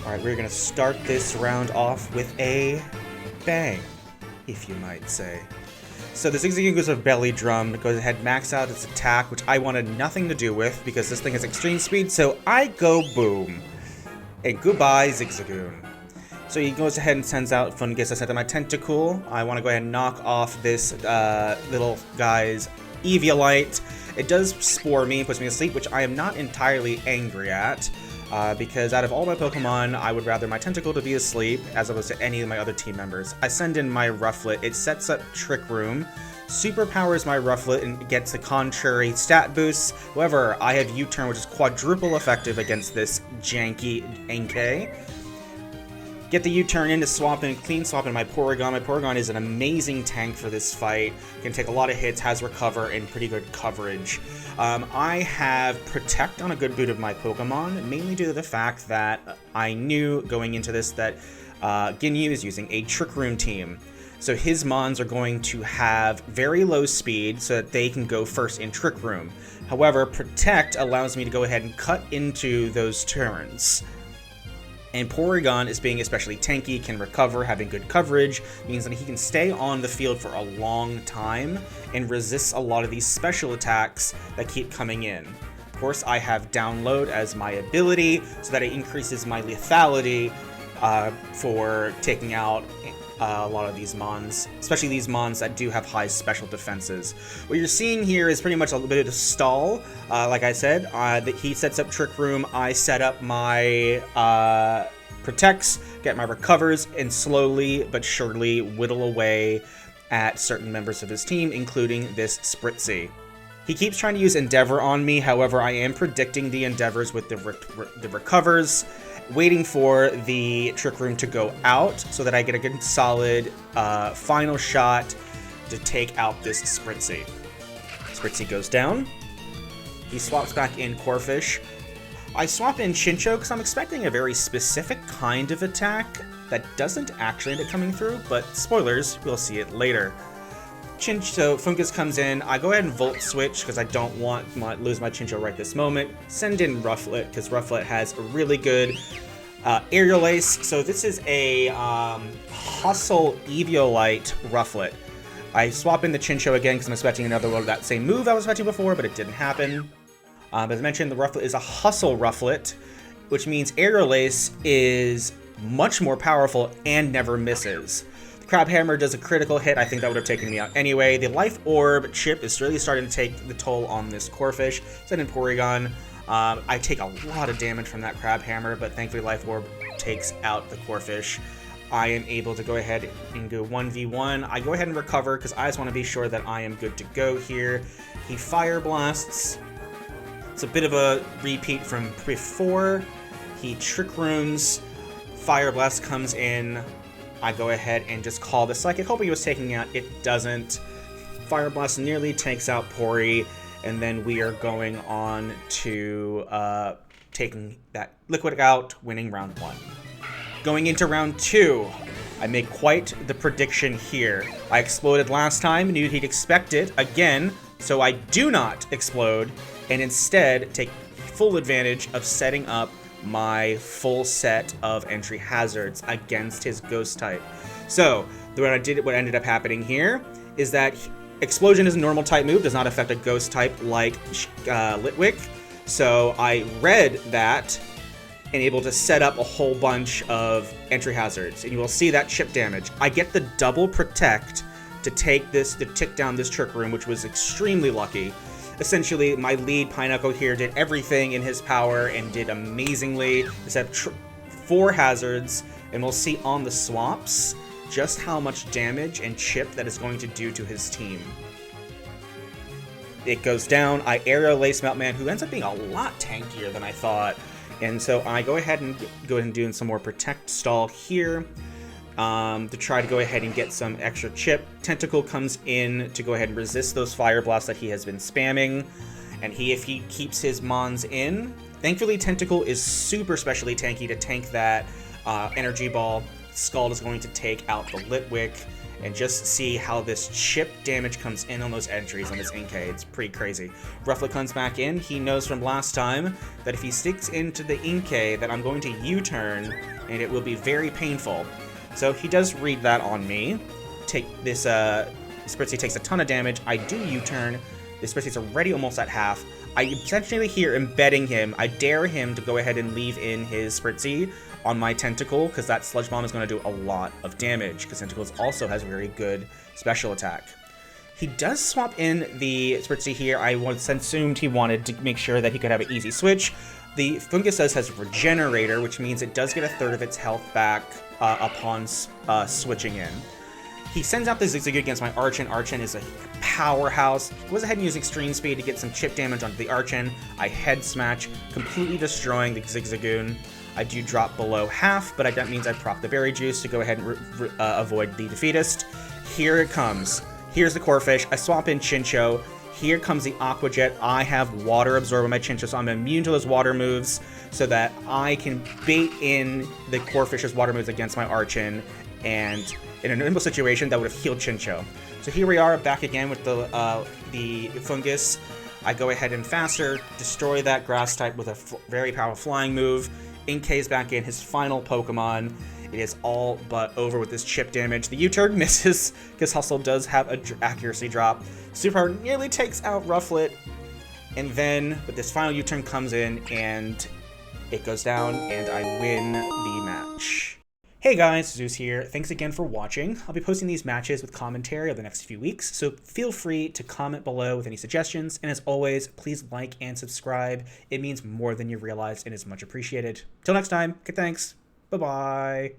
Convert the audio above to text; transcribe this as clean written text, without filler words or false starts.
Alright, we're gonna start this round off with a bang, if you might say. So the Zigzagoon goes with Belly Drum, goes ahead, max out its attack, which I wanted nothing to do with because this thing has extreme speed, so I go boom. And goodbye, Zigzagoon. So he goes ahead and sends out Fungus. I sent him my Tentacool. I want to go ahead and knock off this little guy's Eviolite. It does spore me, puts me to sleep, which I am not entirely angry at. Because out of all my Pokemon, I would rather my Tentacool to be asleep as opposed to any of my other team members. I send in my Rufflet. It sets up Trick Room, superpowers my Rufflet, and gets a contrary stat boost. However, I have U-Turn, which is quadruple effective against this janky Inkay. Get the U-turn in to swap in, clean swap in my Porygon. My Porygon is an amazing tank for this fight. Can take a lot of hits, has recover, and pretty good coverage. I have Protect on a good bit of my Pokemon, mainly due to the fact that I knew going into this that Ginyu is using a Trick Room team. So his Mons are going to have very low speed so that they can go first in Trick Room. However, Protect allows me to go ahead and cut into those turns. And Porygon is being especially tanky, can recover, having good coverage, means that he can stay on the field for a long time and resists a lot of these special attacks that keep coming in. Of course, I have Download as my ability, so that it increases my lethality for taking out a lot of these Mons, especially these Mons that do have high special defenses. What you're seeing here is pretty much a little bit of a stall. Like I said, that he sets up Trick Room, I set up my Protects, get my Recovers, and slowly but surely whittle away at certain members of his team, including this Spritzee. He keeps trying to use Endeavor on me, however, I am predicting the Endeavors with the Recovers, waiting for the Trick Room to go out so that I get a good solid final shot to take out this Spritzee. Spritzee goes down. He swaps back in Corphish. I swap in Chinchou because I'm expecting a very specific kind of attack that doesn't actually end up coming through, but spoilers, we'll see it later. So Fungus comes in, I go ahead and Volt Switch because I don't want to lose my Chinchou right this moment. Send in Rufflet because Rufflet has a really good Aerial Ace. So this is a Hustle Eviolite Rufflet. I swap in the Chinchou again because I'm expecting another one of that same move I was expecting before, but it didn't happen. As I mentioned, the Rufflet is a Hustle Rufflet, which means Aerial Ace is much more powerful and never misses. Crab Hammer does a critical hit. I think that would have taken me out anyway. The Life Orb chip is really starting to take the toll on this Corphish. Send in Porygon. I take a lot of damage from that Crab Hammer, but thankfully Life Orb takes out the Corphish. I am able to go ahead and go 1v1. I go ahead and recover because I just want to be sure that I am good to go here. He Fire Blasts. It's a bit of a repeat from before. He Trick Rooms. Fire Blast comes in. I go ahead and just call the Psychic, hoping it was taking out. It doesn't. Fire Blast nearly takes out Pori, and then we are going on to taking that Liquid out, winning round 1. Going into round 2, I make quite the prediction here. I exploded last time, knew he'd expect it again, so I do not explode, and instead take full advantage of setting up my full set of entry hazards against his ghost type. So what ended up happening here is that Explosion is a normal type move, does not affect a ghost type like Litwick. So I read that and able to set up a whole bunch of entry hazards, and you will see that chip damage. I get the double Protect to take this, to tick down this Trick Room, which was extremely lucky. Essentially, my lead Pineapple here did everything in his power and did amazingly. Set 4 hazards, and we'll see on the swaps just how much damage and chip that is going to do to his team. It goes down. I Aerial Ace Meltman, who ends up being a lot tankier than I thought. And so I go ahead and do some more Protect stall here. To try to go ahead and get some extra chip. Tentacle comes in to go ahead and resist those Fire Blasts that he has been spamming. And if he keeps his Mons in, thankfully Tentacle is super specially tanky to tank that Energy Ball. Scald is going to take out the Litwick and just see how this chip damage comes in on those entries on this Inkay. It's pretty crazy. Rufflet comes back in. He knows from last time that if he sticks into the Inkay that I'm going to U-turn and it will be very painful. So he does read that on me. Take this, Spritzy takes a ton of damage. I do U-turn. This Spritzy's already almost at half. I essentially here embedding him. I dare him to go ahead and leave in his Spritzy on my Tentacle, because that Sludge Bomb is going to do a lot of damage, because Tentacles also has very good special attack. He does swap in the Spritzy here. I once assumed he wanted to make sure that he could have an easy switch. The Fungus does has Regenerator, which means it does get a third of its health back upon switching in. He sends out the Zigzagoon against my Archon. Archon is a powerhouse. He goes ahead and uses Extreme Speed to get some chip damage onto the Archon. I head smash, completely destroying the Zigzagoon. I do drop below half, but that means I proc the Berry Juice to go ahead and avoid the Defeatist. Here it comes. Here's the Corphish. I swap in Chincho. Here comes the Aqua Jet. I have Water Absorb on my Chincho, so I'm immune to those water moves so that I can bait in the Corphish's water moves against my Archon, and in a normal situation, that would have healed Chincho. So here we are, back again with the Fungus. I go ahead and faster, destroy that Grass type with a very powerful flying move. Inkay's back in, his final Pokemon. It is all but over with this chip damage. The U-turn misses, because Hustle does have an accuracy drop. Super nearly takes out Rufflet, and then, but this final U-turn comes in, and it goes down, and I win the match. Hey guys, Zeus here. Thanks again for watching. I'll be posting these matches with commentary over the next few weeks, so feel free to comment below with any suggestions, and as always, please like and subscribe. It means more than you realize and is much appreciated. Till next time, good thanks. Bye-bye.